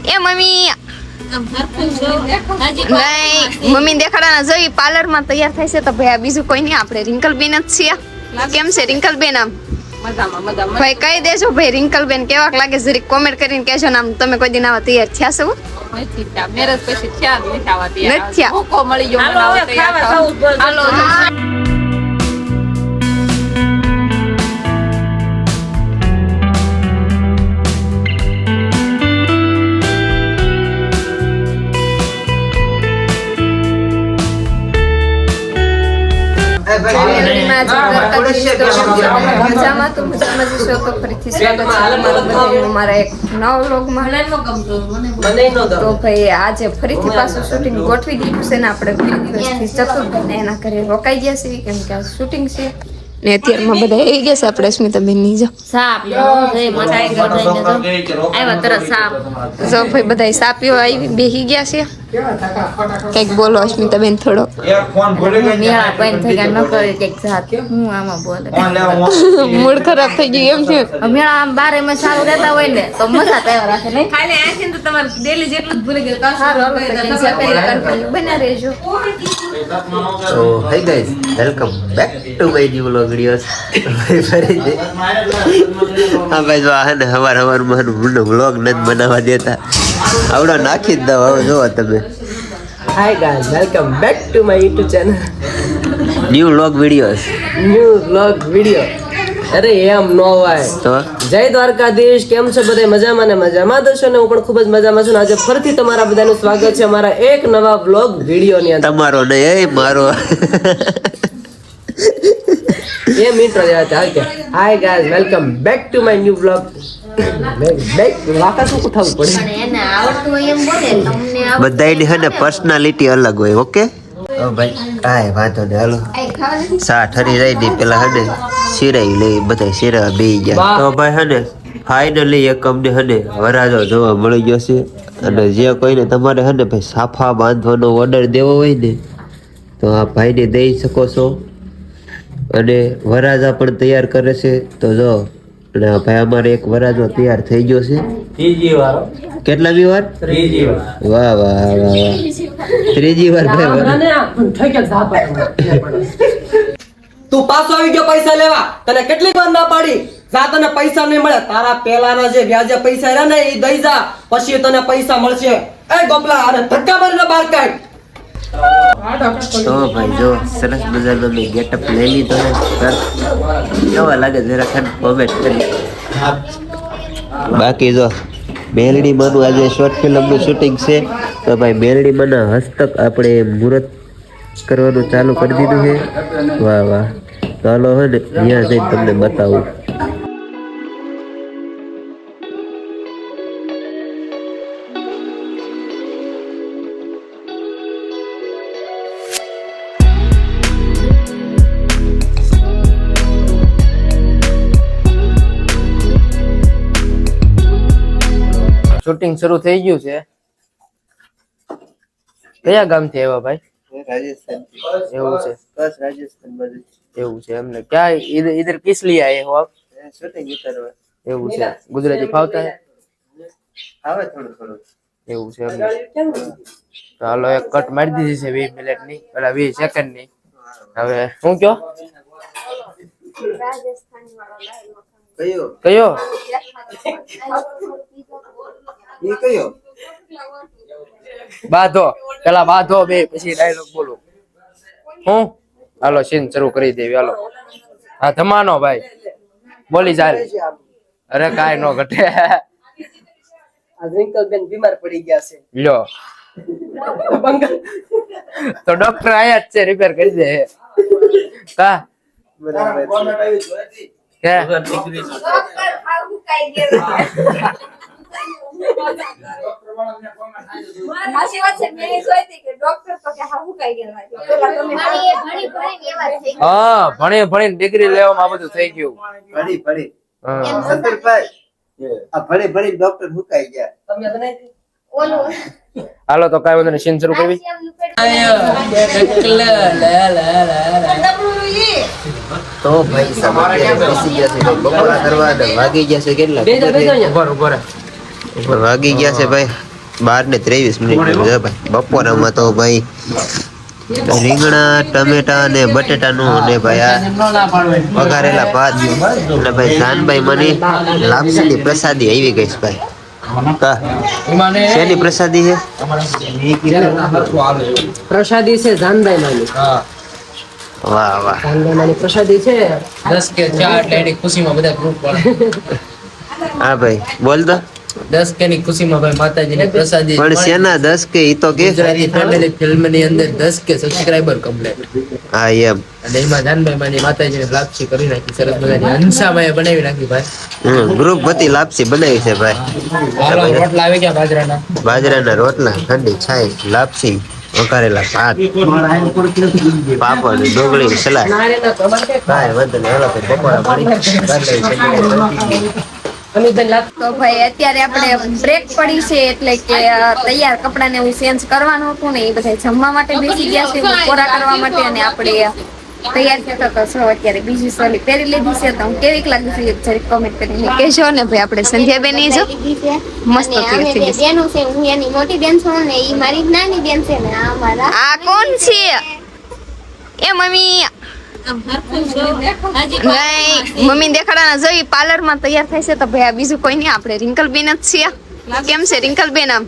એ mummy નહીં mummy દેખાડાના જોઈ parlour માં તૈયાર થાય છે તો ભાઈ આ બીજું કોઈ નહીં આપણે રિંકલબેન જ છીએ કેમ છે રિંકલબેન આમ ભાઈ કહી દેજો ભાઈ રિંકલબેન કેવાક લાગે જરીક કોમેન્ટ કરીને કહેજો ને આમ તમે કોઈ દિન આવા તૈયાર થયા છો મેરેજ પછી થયા નથી આવા નથી થયા ભૂકો મળી ગયો હાલો આજે ફરીથી પાછું શૂટિંગ ગોઠવી દીધું છે ને આપણે 2 દિવસથી ચતુર્ભુજ એના ઘરે રોકાઈ ગયા છે કેમ કે આ શૂટિંગ છે ને અત્યારમાં બધા આવી ગયા છે આપણે સ્મિતાબેન ની જો સાપ જો ભાઈ બધા સાપીઓ આવી બેહી ગયા છે કઈક બોલો સ્મિતાબેન થોડો મૂડ ખરાબ થઈ ગયું એમ છે મેળા આમ બારે માં સારું રહેતા હોય ને તો મજા તહેવાર રાખે નહીં ખાલી આખી તો તમારે ડેલી જેટલું જ ભૂલી ગયું સારું બના રહેજો So hi guys, welcome back to my new vlog videos. હા ભાઈ જો આ ને હવાર મને vlog નથી બનાવવા દેતા આવડો નાખી જ દો હવે જોવો તમે. Hi guys, welcome back to my YouTube channel. New vlog videos. New vlog video. અરે એમ નો હોય તો જય દ્વારકાધીશ. કેમ છો બધા? મજામાં ને મજામાં દર્શો ને હું પણ ખૂબ જ મજામાં છું. આજે ફરીથી તમારા બધાનું સ્વાગત છે અમારા એક નવા vlog વિડિયો ની અંદર. તમારો નહીં એ મારો. એ મિત્ર હાલ કે hi guys, welcome back to my new vlog. બેક વાકા શું ઉઠાવવું પડે એને આવડતું હોય એમ બોલે તમને બધાયની હે ને પર્સનાલિટી અલગ હોય. ઓકે ઓ ભાઈ કાઈ વાંધો નહીં હાલો સા ઠરી રહી દી પેલા હે ને સિરાઈ લઈ બધા સિરા બેહી ગયા. તો ભાઈ હે ને ફાઇનલી એક અમને હે ને વરાજો જોવા મળી ગયો છે અને જે કોઈને તમારે હે ને ભાઈ સાફા બાંધવાનો ઓર્ડર દેવો હોય ને તો આ ભાઈને દઈ શકો છો અને વરાજા પણ તૈયાર કરે છે. તો જો અને આ ભાઈ અમારે એક વરાજો તૈયાર થઈ ગયો છે. ત્રીજી વાર. કેટલામી વાર? ત્રીજી વાર. વાહ વાહ વાહ ત્રીજી વાર ભાઈ. તું પાછો આવી ગયો પૈસા લેવા. તને કેટલી વાર ના પાડી જા તને પૈસા નહીં મળે. તારા પેલાના જે વ્યાજે પૈસા રહ્યા ને એ દઈ જા પછી તને પૈસા મળશે. એ ગોપલા અરે ધક્કા મારીને બહાર કાઢ. તો ભાઈ જો સરસ મજાનો મેં ગેટઅપ લઈ લીધો છે. કેવા લાગે જરા ખાન કોમેન્ટ કરી. બાકી જો મેલડી માનું આજે શોર્ટ ફિલ્મનું શૂટિંગ છે તો ભાઈ મેલડી માના હસ્તક આપણે મુહૂર્ત કરવાનું ચાલુ કરી દીધું છે. વાહ વાહ ચાલો હે ને ત્યાં જઈને તમને બતાવું. શૂટિંગ શરૂ થઈ ગયું છે. કયા ગામથી આવ્યા ભાઈ? એવું છે એવું છે એમને ક્યાં ઇધર કિસ लिए आए हो आप? શૂટિંગ ઉતારવા. એવું છે. ગુજરાતી ફાવતા હે? આવે થોડું થોડું. એવું છે એમને. ચાલો એક કટ મારી દીધી છે 20 મિનિટની પેલા 20 સેકન્ડની. હવે હું કયો કયો કયો એ કયો બાધો પેલા બાધો બે પછી ડાયલોગ બોલો. હું હાલો સીન શરૂ કરી દેવી. હાલો હા ધમાનો ભાઈ બોલી ચાલ. અરે કાઈ નો ઘટે. આ રિંકલબેન બીમાર પડી ગયા છે લ્યો તો ડોક્ટર આયા જ છે રિપેર કરી દે. કા કે માસી વાત છે મેં જોઈતી કે ડોક્ટર તો કે હા હું કઈ ગયા પેલા તમે હા ભણી ડિગ્રી લેવામાં બધું થઈ ગયું. પડી સંતરભાઈ આ ભણી ડોક્ટર હુકાઈ ગયા. તમે બનાવી ઓલો હાલો તો કાઈ વાંધો નહીં સીન શરૂ કરવી. તો ભાઈ સમારે બેસી ગયા છે બપોરા કરવા વાગી ગયા છે કેટલા ઉપર વાગી ગયા છે ભાઈ 12:23 છે ભાઈ. બપોરામાં તો ભાઈ રીંગણા ટમેટા અને બટેટાનું અને ભાઈ આ વઘારેલા ભાત અને ભાઈ જાનભાઈ મને લાપસીની પ્રસાદી આવી ગઈ છે ભાઈ. કા શેની પ્રસાદી છે? પ્રસાદી છે જાનભાઈ માની. વાહ વાહ. જાનભાઈ માની પ્રસાદી છે 10 કે 4 એટલે એની ખુશીમાં બધા ગ્રુપ વાળા. હા ભાઈ બોલ તો. 10 કે ની ખુશીમાં ભાઈ માતાજીની પ્રસાદી પણ શેના 10 કે ઈ તો કે ગુજરાતી ફેમિલી ફિલ્મની અંદર 10 કે સબસ્ક્રાઇબર કમ્પ્લીટ. હા એમ. અને એમાં જાનભાઈ માની માતાજીને લાપસી કરી નાખી સરસ મજાની હંસાભાઈએ બનાવી નાખી ભાઈ. ગ્રુપ વતી લાપસી બનાવી છે ભાઈ. હાલો રોટલા આવી ગયા બાજરાના. બાજરાના રોટલા, ઠંડી છાશ, લાપસી, વઘારેલા ભાત, પાપડ, ડુંગળી, સલાડ. કાંઈ વાંધો નહીં. હાલો તો બપોરા મળી. તો ભાઈ અત્યારે આપણે બ્રેક પડી છે એટલે કે તૈયાર કપડાં ને એવું ચેન્જ કરવાનું હતું ને એ બધા જમવા માટે બેસી ગયા છે કોરા કરવા માટે અને આપણે તૈયાર થતા તો સૌ અત્યારે બીજી સોલી પહેરી લીધી છે તો હું કેવીક લાગી છે જરીક કોમેન્ટ કરીને કેજો ને ભાઈ આપણે સંધ્યાબેન ઈ જો મસ્ત તૈયાર થઈ ગઈ છે. બેનું છે હું એની મોટી બેન છું ને ઈ મારી નાની બેન છે ને આ મારા આ કોણ છે? એ મમ્મી નહીં મમ્મી દેખાડાના જોઈ પાર્લર માં તૈયાર થાય છે તો ભાઈ આ બીજું કોઈ નહીં આપણે રિંકલબેન જ છીએ. કેમ છે રિંકલબેન? આમ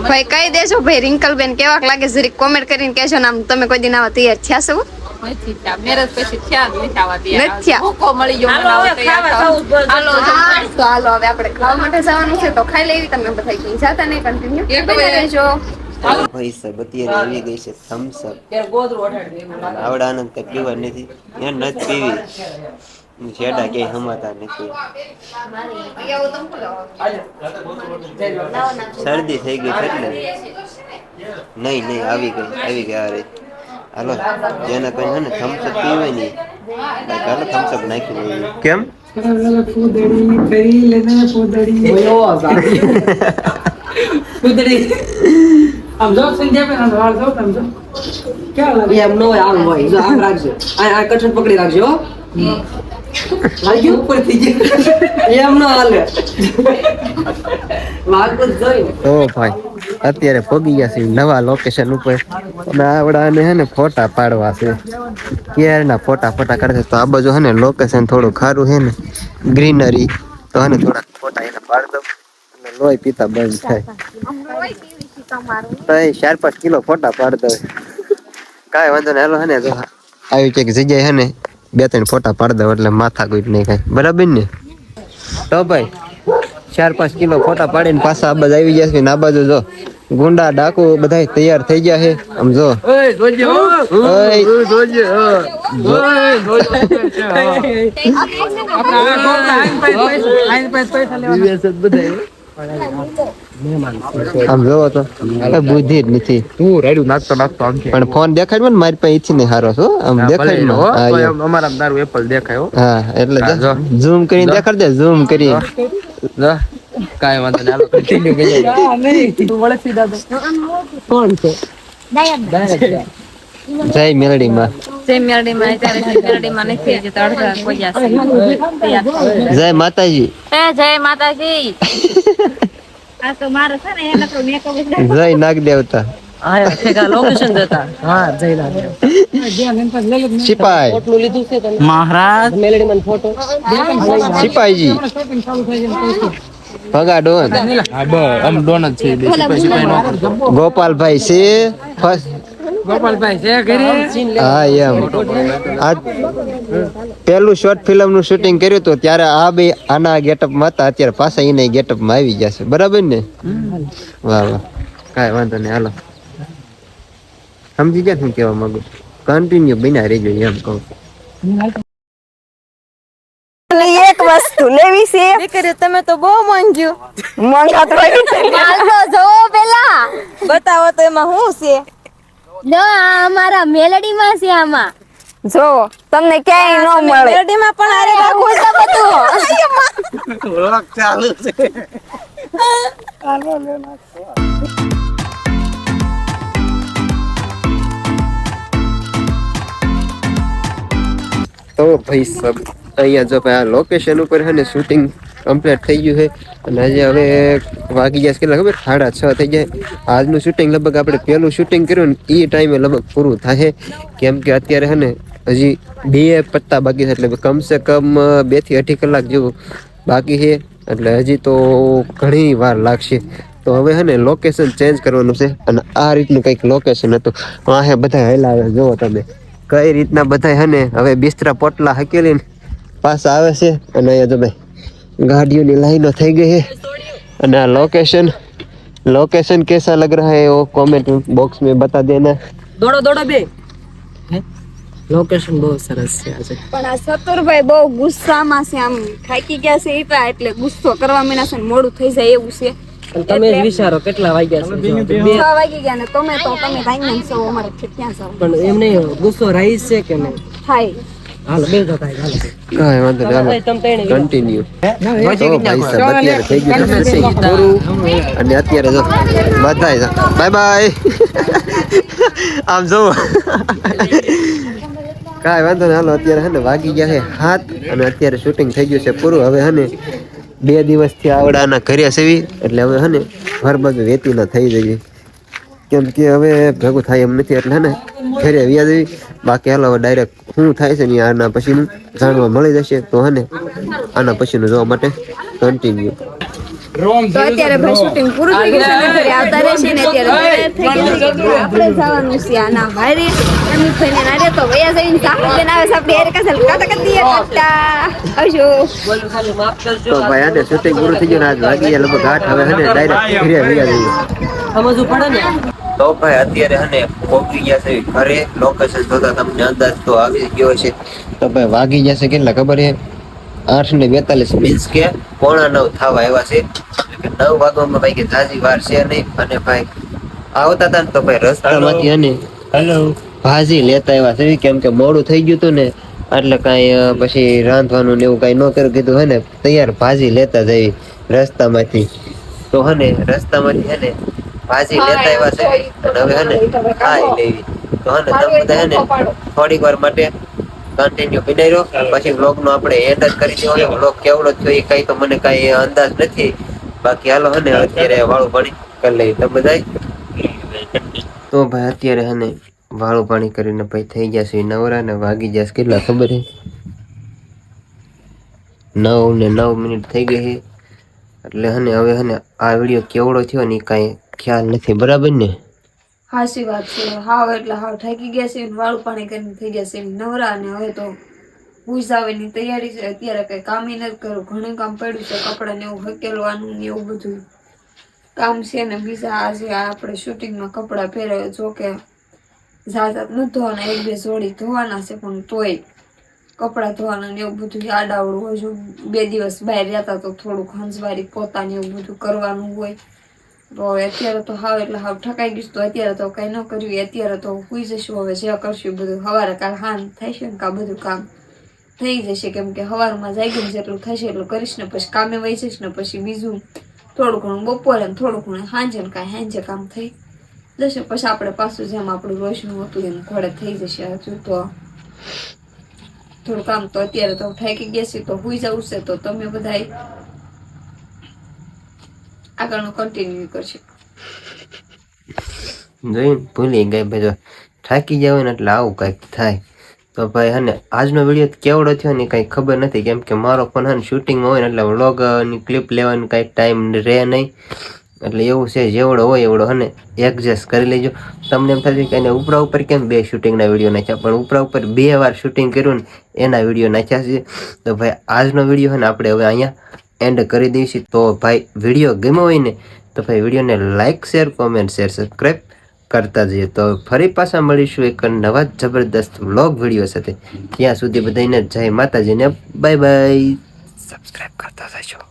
ભાઈ કહી દેજો ભાઈ રિંકલબેન કેવાક લાગે જરીક કોમેન્ટ કરીને કહેજો ને આમ તમે કોઈ દિન આવા તૈયાર થયા છો? નથી થયા. તો હાલો હવે આપણે ખાવા માટે જવાનું છે તો ખાઈ લેવી. તમે બધા કઈ જાતા નહીં કન્ટિન્યુ રહેજો. ભાઈ સાહેબ અત્યારે આવી ગઈ છે થમ્સ અપ. આવડા આનંદ કઈ પીવા નથી. એ નથી પીવી. છેડા ક્યાંય હમાતા નથી. શરદી થઈ ગઈ છે એટલે નહીં આવી ગઈ અરે હાલો જેને કઈ હે ને થમ્સ અપ પીવાય નહીં હાલો થમ્સ અપ નાખી દઈએ. કેમ આમ જો સંધ્યા વાળ જો તમે જો ક્યાં લાગે એમ નો આમ હોય જો આમ રાખજો આ કઠણ પકડી રાખજો લાગ્યું ઉપર થઈ ગયું એમ નો હાલે વાગતો જોઈ. ઓ ભાઈ અત્યારે પગી ગયા છે નવા લોકેશન ઉપર અને આવડાને હે ને ફોટા પાડવા છે. ક્યારના ફોટા કરશે તો આ બાજુ હે ને લોકેશન થોડું ખારું છે ને ગ્રીનરી તો હે ને થોડા ફોટા એને પાડ દો અને લોહી પીતા બંધ થાય. 4-5 કિલો ફોટા પાડ દો. કાંઈ વાંધો નહીં. હાલો હે ને તો આવી કંઈક જગ્યાએ હે ને 2-3 ફોટા પાડ દો એટલે માથા કોઈ નહીં કાંઈ. બરાબર ને? તો ભાઈ 4-5 કિલો ફોટા પાડીને પાછા આ બાજુ આવી જશે ને આ બાજુ જો ગુંડા ડાકુ બધા તૈયાર થઈ ગયા છે. આમ જો આમ જોવો તો બુદ્ધિ જ નથી. પણ ફોન દેખાડ ને મારી પાસે ઈથી નહીં હારો છો. આમ દેખાડ અમારા દારૂ એપલ દેખાય. હા એટલે ઝૂમ કરીને દેખાડ દે. ઝૂમ કરી કાંઈ વાંધો નહીં. હાલો કન્ટિન્યુ કરી. તું વળખી દાદો કોણ છે જય મેલડીમાં. જય માતાજી. જય માતાજી. જય નાગ દેવતા. લોકેશન જતા હા જઈ સિપાઈ મહારાજ મેલેડીમાં ફોટો સિપાઈજી ભગા ડોન આમ ડોન જ છે. ગોપાલભાઈ છે ગોપાલભાઈ છે ઘરે હા એમ. આ પેલું શોર્ટ ફિલ્મ નું શૂટિંગ કર્યું હતું ત્યારે આ બે આના ગેટઅપ માં હતા. અત્યારે પાછા એને ગેટઅપ માં આવી ગયા છે. બરાબર ને? વાહ વાહ કાંઈ વાંધો નહીં. હાલો સમજી ગયા શું કેવા માંગુ. કન્ટિન્યુ બિના રહેજો એમ કહું. એક વસ્તુ લેવી છે દીકરી તમે તો બહુ માંગ્યો માંગા તો જો પેલા બતાવો તો એમાં શું છે? જો આ અમારા મેલડીમાં છે. આમાં જો તમને ક્યાંય ન મળે. મેલડીમાં પણ આરે રાખવું છે બધું. ચાલુ છે. તો ભાઈ સબ અહીંયા જો ભાઈ આ લોકેશન ઉપર છે ને શૂટિંગ કમ્પ્લીટ થઈ ગયું છે અને હજી હવે વાગી જશે કેટલા ખબર 6:30 થઈ જાય. આજનું શૂટિંગ લગભગ આપણે પહેલું શૂટિંગ કર્યું ને એ ટાઈમે લગભગ પૂરું થાય કેમ કે અત્યારે હે ને હજી 2 પત્તા બાકી છે એટલે કમસે કમ 2 થી 2.5 કલાક જેવું બાકી છે એટલે હજી તો ઘણી વાર લાગશે. તો હવે હે ને લોકેશન ચેન્જ કરવાનું છે અને આ રીતનું કંઈક લોકેશન હતું. વાહે બધા હેલા જોવો તમે કઈ રીતના બધા હે ને હવે બિસ્તરા પોટલા હકેલીને પાછા આવે છે અને અહીંયા તો ભાઈ ગાડીઓની લાઈનો થઈ ગઈ છે અને આ लोकेशन कैसा लग रहा है वो कमेंट बॉक्स में बता देना. દોડો બે લોકેશન બહુ સરસ છે આજે. પણ આ સતુરભાઈ બહુ ગુસ્સામાં છે, આમ થાકી ગયા છે એટલે ગુસ્સો કરવા માંડ્યા છે ને મોડું થઈ જાય એવું છે. તમે જ વિચારો કેટલા વાગ્યા છે. 6 વાગી ગયા ને તમે ભાઈ છો અમારે ક્યાં જાવ. પણ એમ નહીં ગુસ્સો રાઈસ છે કે નહીં થાય હાલો બેલ તો થાય હાલો કાંઈ વાંધો નહીં તમ તઈને કન્ટિન્યુ. તો ભાઈ સાહેબ અત્યારે થઈ ગયું છે પૂરું અને અત્યારે જો બધાય બાય બાય આમ જો કાંઈ વાંધો નહીં હાલો અત્યારે હે ને વાગી ગયા છે 7 અને અત્યારે શૂટિંગ થઈ ગયું છે પૂરું. હવે હે ને 2 દિવસથી આવડાના ઘરે સેવી એટલે હવે હે ને ઘર બાજુ વેતી ના થઈ જઈએ કેમ કે હવે ભેગું થાય એમ નથી એટલે હે ને ઘરે વ્યા જવી. બાકી હાલો હવે ડાયરેક્ટ શું થાય છે ને આના પછીનું જાણવા મળી જશે. તો હે ને આના પછીનું જોવા માટે કન્ટિન્યુ. તો અત્યારે ભાઈ શૂટિંગ પૂરું થઈ ગયું છે ને ઘરે આવતા રહેશે ને અત્યારે થઈ ગયું છે કે આપણે જવાનું છે આના ભાઈ અમિત ભાઈ ને નાડે તો વયા જઈને સાફ બનાવે છે આપણે એર કસલ કાટા કરી દઈએ કાટા આવજો. તો ભાઈ આને શૂટિંગ પૂરું થઈ ગયું આજ વાગી લગભગ 8 હવે હે ને ડાયરેક્ટ ઘરે વ્યા જઈએ. સમજવું પડે ને. તો ભાઈ અત્યારે હે ને પહોંચી ગયા છે ઘરે. લોકેશન જોતા તમને અંદાજ તો આવી ગયો છે. તો ભાઈ વાગી જશે કેટલા ખબર છે 8:42 મીન્સ કે 8:45 થવા આવ્યા છે. 9 વાગવામાં ભાઈ કે જાજી વાર છે નહીં. અને ભાઈ આવતા હતા ને તો ભાઈ રસ્તામાંથી હે હેલો ભાજી લેતા આવ્યા છે કેમ કે મોડું થઈ ગયું હતું ને એટલે કાંઈ પછી રાંધવાનું ને એવું કાંઈ ન કર્યું કીધું હે ને તૈયાર ભાજી લેતા જઈ રસ્તામાંથી. તો હે ને રસ્તામાંથી હે ને ભાજી લેતા આવ્યા છે અને હવે હે ને ખાઈ લેવી. તો હે ને તમે બધા હે ને થોડીક વાર માટે કન્ટિન્યુ બનાવ્યો પછી વ્લોગ નો આપણે એન્ડ જ કરી દેવાનો. વ્લોગ કેવડો થયો એ કઈ તો મને કઈ અંદાજ નથી. બાકી હાલો હે ને અત્યારે વાળું પાણી કરી લઈ તમે બધા. તો ભાઈ અત્યારે હે ને વાળું પાણી કરીને ભાઈ થઈ જશે નવરા ને વાગી જશે કેટલા ખબર છે 9:09 થઈ ગઈ છે. એટલે હે ને હવે હે ને આ વિડીયો કેવડો થયો ને કાંઈ ખ્યાલ નથી બરાબર ને. હાસી વાત છે. હાવ એટલે હાવ થાકી ગયા છે વાળું પાણી કરીને થઈ ગયા છે નવરા ને હવે તો પૂજાવાની તૈયારી છે. અત્યારે કઈ કામ નથી કરું, ઘણું કામ પડ્યું છે, કપડા ને એવું હકેલવાનું ને એવું બધું કામ છે ને બીજા આજે આપણે શૂટિંગમાં કપડા પહેરાવે જો કે જાત નથી ધોવાના, 1-2 જોડી ધોવાના છે પણ તોય કપડા ધોવાના ને એવું બધું આડાવડું હજુ 2 દિવસ બહાર રહેતા તો થોડુંક હંસવારી પોતાને એવું બધું કરવાનું હોય. તો અત્યારે તો હાવ એટલે હાવ ઠકાઈ ગયું તો અત્યારે તો કઈ ન કર્યું. અત્યારે તો સુઈ જશું હવે જે કરશું બધું સવારે કાલ હાન થશે ને કા બધું કામ થઈ જશે કેમ કે સવારમાં જાગીને જેટલું થશે એટલું કરીશ ને પછી કામે વહી જઈશ ને પછી બીજું થોડું ઘણું બપોરે ને થોડું ઘણું સાંજે ને કાંઈ સાંજે કામ થઈ જશે. પછી આપણે પાછું જેમ આપણું રોજનું હતું એમ ઘોડે થઈ જશે. હજુ તો થોડું કામ તો અત્યારે તો થાકી ગયા છે તો સુઈ જવું છે. તો તમે બધા આગળનું કન્ટિન્યુ કરશે. જોઈને ભૂલી ગઈ ભાઈ થાકી જાવ ને એટલે આવું કંઈક થાય. તો ભાઈ હે ને આજનો વિડીયો કેવડો થયો ને કંઈ ખબર નથી કેમ કે મારો ફોન હે ને શૂટિંગમાં હોય ને એટલે વ્લોગની ક્લિપ લેવાની કંઈ ટાઈમ રહે નહીં. એટલે એવું છે જેવડો હોય એવડો હે ને એડજસ્ટ કરી લેજો. તમને એમ થશે કે એને ઉપરા ઉપર કેમ 2 શૂટિંગના વિડીયો નાખ્યા પણ ઉપરા ઉપર 2 વાર શૂટિંગ કર્યું ને એના વિડીયો નાખ્યા છે. તો ભાઈ આજનો વિડીયો હે ને આપણે હવે અહીંયા એન્ડ કરી દઈશું. તો ભાઈ વિડીયો ગમ્યો હોય ને તો ભાઈ વિડીયોને like share comment share subscribe કરતા જઈએ. તો ફરી પાછા મળીશું એક નવા જબરદસ્ત વ્લોગ વિડીયો સાથે. ત્યાં સુધી બધાને જય માતાજીને બાય બાય. સબસ્ક્રાઈબ કરતા જજો.